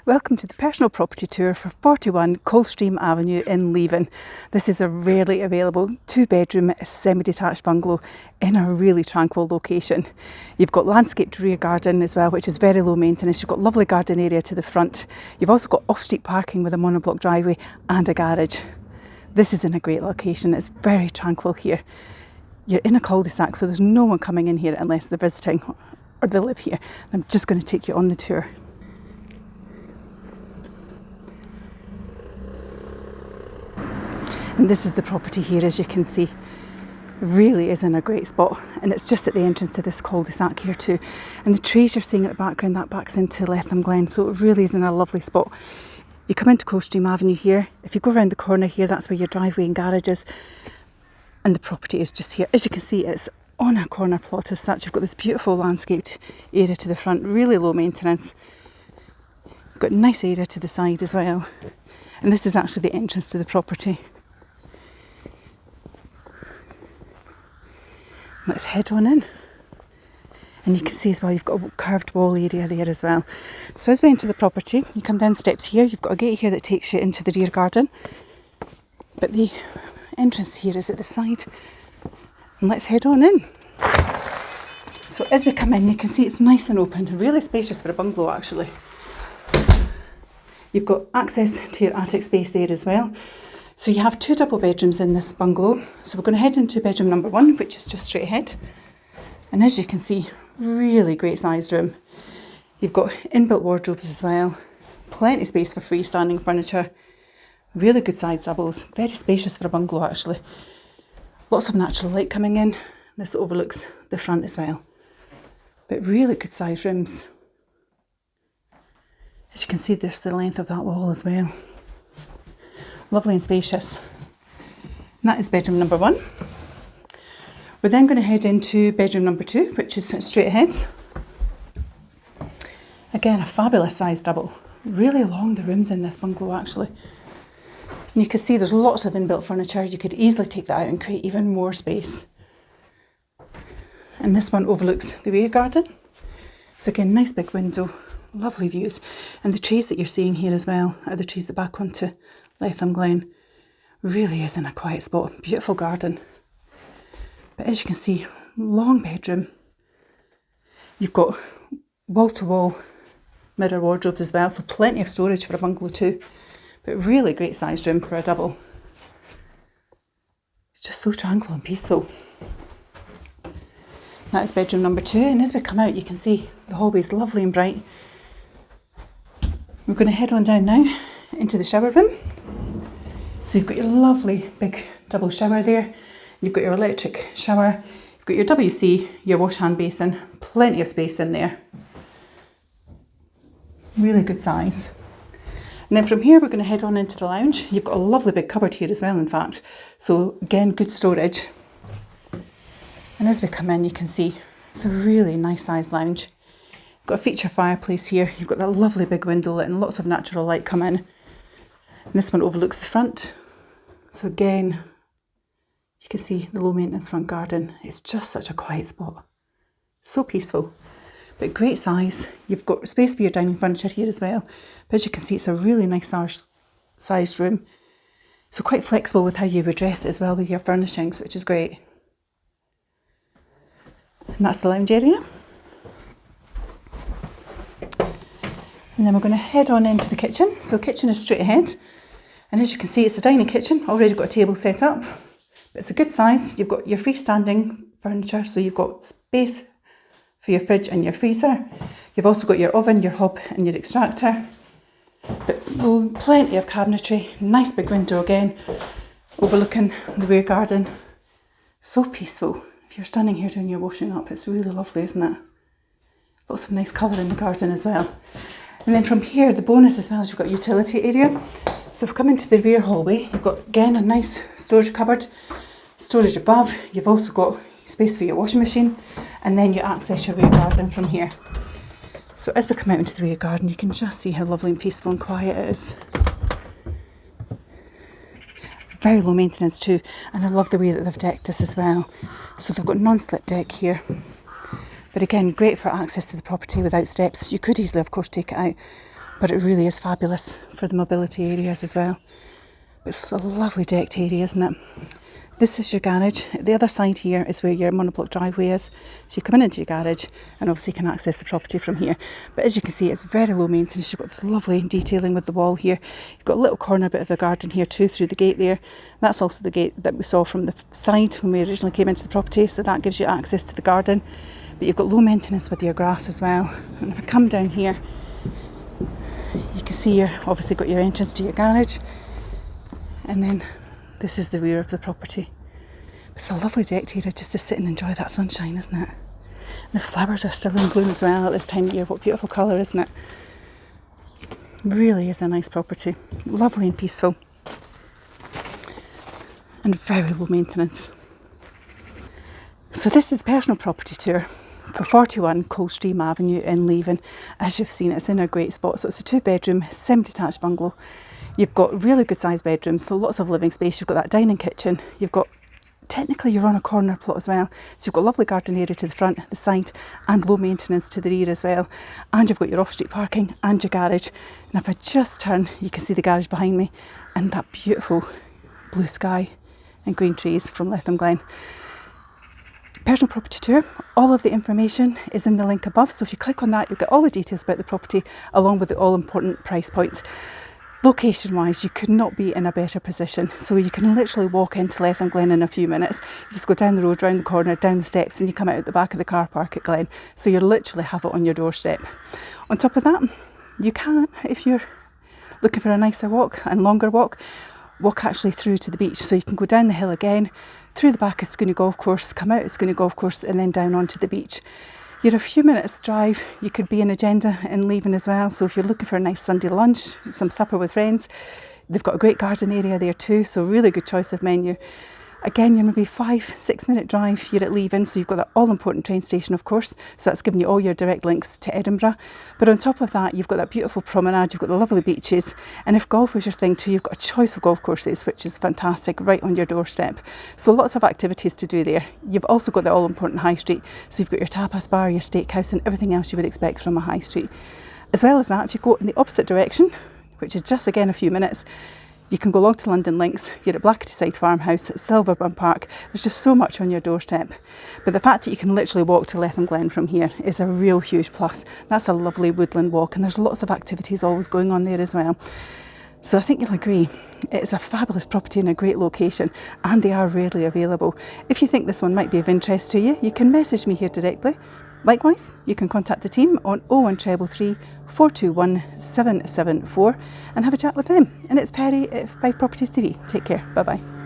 Welcome to the personal property tour for 41 Coldstream Avenue in Leven. This is a rarely available 2-bedroom semi-detached bungalow in a really tranquil location. You've got landscaped rear garden as well, which is very low maintenance. You've got lovely garden area to the front. You've also got off-street parking with a monoblock driveway and a garage. This is in a great location. It's very tranquil here. You're in a cul-de-sac, so there's no one coming in here unless they're visiting or they live here. I'm just going to take you on the tour. And this is the property here, as you can see. Really is in a great spot, and it's just at the entrance to this cul-de-sac here too. And the trees you're seeing at the background, that backs into Letham Glen, so it really is in a lovely spot. You come into Coldstream Avenue here. If you go around the corner here, that's where your driveway and garage is, and the property is just here. As you can see, it's on a corner plot as such. You've got this beautiful landscaped area to the front, really low maintenance. You've got a nice area to the side as well, and this is actually the entrance to the property. Let's head on in. And you can see as well, you've got a curved wall area there as well. So as we enter the property, you come down steps here. You've got a gate here that takes you into the rear garden. But the entrance here is at the side. And let's head on in. So as we come in, you can see it's nice and open, really spacious for a bungalow actually. You've got access to your attic space there as well. So you have 2 double bedrooms in this bungalow. So we're going to head into bedroom number 1, which is just straight ahead. And as you can see, really great sized room. You've got inbuilt wardrobes as well. Plenty of space for freestanding furniture. Really good sized doubles. Very spacious for a bungalow actually. Lots of natural light coming in. This overlooks the front as well. But really good sized rooms. As you can see, there's the length of that wall as well. Lovely and spacious. And that is bedroom number 1. We're then going to head into bedroom number 2, which is straight ahead. Again, a fabulous size double. Really long the rooms in this bungalow actually. And you can see there's lots of inbuilt furniture. You could easily take that out and create even more space. And this one overlooks the rear garden. So again, nice big window, lovely views. And the trees that you're seeing here as well are the trees that back onto Letham Glen. Really is in a quiet spot. Beautiful garden. But as you can see, long bedroom. You've got wall-to-wall mirror wardrobes as well, so plenty of storage for a bungalow too. But really great sized room for a double. It's just so tranquil and peaceful. That is bedroom number 2, and as we come out you can see the hallway is lovely and bright. We're going to head on down now into the shower room. So you've got your lovely big double shower there. You've got your electric shower. You've got your WC, your wash hand basin. Plenty of space in there. Really good size. And then from here we're going to head on into the lounge. You've got a lovely big cupboard here as well, in fact. So again, good storage. And as we come in you can see it's a really nice sized lounge. You've got a feature fireplace here. You've got that lovely big window lit and lots of natural light come in. And this one overlooks the front. So again, you can see the low maintenance front garden. It's just such a quiet spot. So peaceful, but great size. You've got space for your dining furniture here as well. But as you can see, it's a really nice sized room. So quite flexible with how you would dress it as well with your furnishings, which is great. And that's the lounge area. And then we're going to head on into the kitchen. So kitchen is straight ahead. And as you can see, it's a dining kitchen. Already got a table set up. But it's a good size. You've got your freestanding furniture. So you've got space for your fridge and your freezer. You've also got your oven, your hob and your extractor. But plenty of cabinetry. Nice big window again. Overlooking the rear garden. So peaceful. If you're standing here doing your washing up, it's really lovely, isn't it? Lots of nice colour in the garden as well. And then from here, the bonus as well is you've got a utility area. So if we come into the rear hallway, you've got again a nice storage cupboard, storage above. You've also got space for your washing machine, and then you access your rear garden from here. So as we come out into the rear garden, you can just see how lovely and peaceful and quiet it is. Very low maintenance too, and I love the way that they've decked this as well. So they've got non-slip deck here. But again, great for access to the property without steps. You could easily, of course, take it out, but it really is fabulous for the mobility areas as well. It's a lovely decked area, isn't it? This is your garage. The other side here is where your monoblock driveway is. So you come into your garage and obviously you can access the property from here. But as you can see, it's very low maintenance. You've got this lovely detailing with the wall here. You've got a little corner bit of a garden here too through the gate there. That's also the gate that we saw from the side when we originally came into the property. So that gives you access to the garden. But you've got low maintenance with your grass as well. And if I come down here, you can see you've obviously got your entrance to your garage. And then this is the rear of the property. It's a lovely decked area just to sit and enjoy that sunshine, isn't it? And the flowers are still in bloom as well at this time of year. What beautiful colour, isn't it? Really is a nice property. Lovely and peaceful. And very low maintenance. So this is personal property tour for 41 Coldstream Avenue in Leven. As you've seen, it's in a great spot. So it's a 2-bedroom semi-detached bungalow. You've got really good sized bedrooms, so lots of living space. You've got that dining kitchen. You've got, technically you're on a corner plot as well. So you've got a lovely garden area to the front, the side, and low maintenance to the rear as well. And you've got your off-street parking and your garage. And if I just turn, you can see the garage behind me and that beautiful blue sky and green trees from Letham Glen. Personal property tour, all of the information is in the link above. So if you click on that, you'll get all the details about the property along with the all important price points. Location wise, you could not be in a better position. So you can literally walk into Letham Glen in a few minutes. You just go down the road, round the corner, down the steps, and you come out at the back of the car park at Glen. So you literally have it on your doorstep. On top of that, you can, if you're looking for a nicer walk and longer walk actually through to the beach. So you can go down the hill again, through the back of Scooney Golf Course, come out at Scooney Golf Course, and then down onto the beach. You're a few minutes drive. You could be in Agenda in Leven as well. So if you're looking for a nice Sunday lunch, some supper with friends, they've got a great garden area there too. So really good choice of menu. Again, you're maybe 5-6 minute drive. You're at Leven, so you've got that all important train station, of course. So that's giving you all your direct links to Edinburgh. But on top of that, you've got that beautiful promenade. You've got the lovely beaches. And if golf was your thing too, you've got a choice of golf courses, which is fantastic, right on your doorstep. So lots of activities to do there. You've also got the all important high street. So you've got your tapas bar, your steakhouse, and everything else you would expect from a high street. As well as that, if you go in the opposite direction, which is just again a few minutes, you can go along to London Links. You're at Blacketty Farmhouse, at Silverburn Park. There's just so much on your doorstep. But the fact that you can literally walk to Letham Glen from here is a real huge plus. That's a lovely woodland walk, and there's lots of activities always going on there as well. So I think you'll agree, it's a fabulous property in a great location, and they are rarely available. If you think this one might be of interest to you, you can message me here directly. Likewise, you can contact the team on 01333 421 774 and have a chat with them. And it's Perry at Fife Properties TV. Take care. Bye bye.